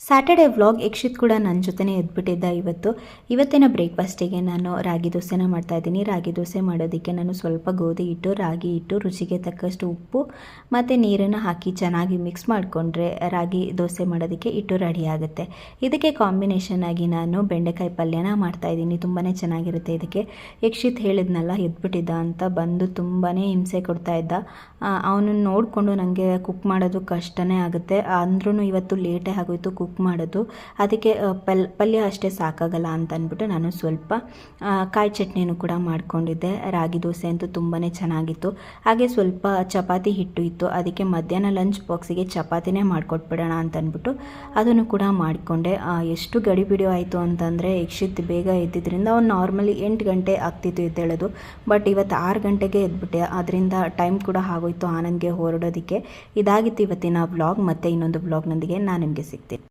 Saturday vlog Yakshith ಕೂಡ ನನ್ನ ಜೊತೆನೇ ಎದ್ಬಿಟ್ಟಿದ್ದ ಇವತ್ತಿನ ಬ್ರೇಕ್ಫಾಸ್ಟಿಗೆ ನಾನು ರಾಗಿ ದೋಸೆನ ಮಾಡ್ತಾಯಿದ್ದೀನಿ. ರಾಗಿ ದೋಸೆ ಮಾಡೋದಕ್ಕೆ ನಾನು ಸ್ವಲ್ಪ ಗೋಧಿ ಹಿಟ್ಟು, ರಾಗಿ ಹಿಟ್ಟು, ರುಚಿಗೆ ತಕ್ಕಷ್ಟು ಉಪ್ಪು ಮತ್ತು ನೀರನ್ನು ಹಾಕಿ ಚೆನ್ನಾಗಿ ಮಿಕ್ಸ್ ಮಾಡಿಕೊಂಡ್ರೆ ರಾಗಿ ದೋಸೆ ಮಾಡೋದಕ್ಕೆ ಹಿಟ್ಟು ರೆಡಿ ಆಗುತ್ತೆ. ಇದಕ್ಕೆ ಕಾಂಬಿನೇಷನ್ ಆಗಿ ನಾನು ಬೆಂಡೆಕಾಯಿ ಪಲ್ಯನ ಮಾಡ್ತಾಯಿದ್ದೀನಿ. ತುಂಬಾ ಚೆನ್ನಾಗಿರುತ್ತೆ. ಇದಕ್ಕೆ ಯಕ್ಷಿತ್ ಹೇಳಿದ್ನಲ್ಲ ಎದ್ಬಿಟ್ಟಿದ್ದ ಅಂತ ಬಂದು ತುಂಬಾ ಹಿಂಸೆ ಕೊಡ್ತಾಯಿದ್ದ. ಅವನನ್ನು ನೋಡಿಕೊಂಡು ನನಗೆ ಕುಕ್ ಮಾಡೋದು ಕಷ್ಟನೇ ಆಗುತ್ತೆ. ಅಂದ್ರೂ ಇವತ್ತು ಲೇಟೇ ಆಗೋಯ್ತು ಕುಕ್ ಮಾಡೋದು. ಅದಕ್ಕೆ ಪಲ್ಯ ಅಷ್ಟೇ ಸಾಕಾಗಲ್ಲ ಅಂತ ಅಂದ್ಬಿಟ್ಟು ನಾನು ಸ್ವಲ್ಪ ಕಾಯಿ ಚಟ್ನಿನೂ ಕೂಡ ಮಾಡ್ಕೊಂಡಿದ್ದೆ. ರಾಗಿ ದೋಸೆ ಅಂತೂ ತುಂಬಾ ಚೆನ್ನಾಗಿತ್ತು. ಹಾಗೆ ಸ್ವಲ್ಪ ಚಪಾತಿ ಹಿಟ್ಟು ಇತ್ತು. ಅದಕ್ಕೆ ಮಧ್ಯಾಹ್ನ ಲಂಚ್ ಬಾಕ್ಸಿಗೆ ಚಪಾತಿನೇ ಮಾಡಿಕೊಟ್ಬಿಡೋಣ ಅಂತ ಅಂದ್ಬಿಟ್ಟು ಅದನ್ನು ಕೂಡ ಮಾಡಿಕೊಂಡೆ. ಎಷ್ಟು ಗಡಿಬಿಡಿ ಆಯಿತು ಅಂತಂದರೆ ಯಕ್ಷಿತ್ ಬೇಗ ಎದ್ದಿದ್ದರಿಂದ ಅವ್ನು ನಾರ್ಮಲಿ 8 ಗಂಟೆ ಆಗ್ತಿತ್ತು ಎದ್ದೇಳೋದು. ಬಟ್ ಇವತ್ತು 6 ಗಂಟೆಗೆ ಎದ್ಬಿಟ್ಟೆ. ಅದರಿಂದ ಟೈಮ್ ಕೂಡ ಆಗೋಯ್ತು ಆನಂದ್ಗೆ ಹೊರಡೋದಕ್ಕೆ. ಇದಾಗಿತ್ತು ಇವತ್ತಿನ ವ್ಲಾಗ್. ಮತ್ತು ಇನ್ನೊಂದು ವ್ಲಾಗ್ನೊಂದಿಗೆ ನಾನು ನಿಮಗೆ ಸಿಗ್ತೀನಿ.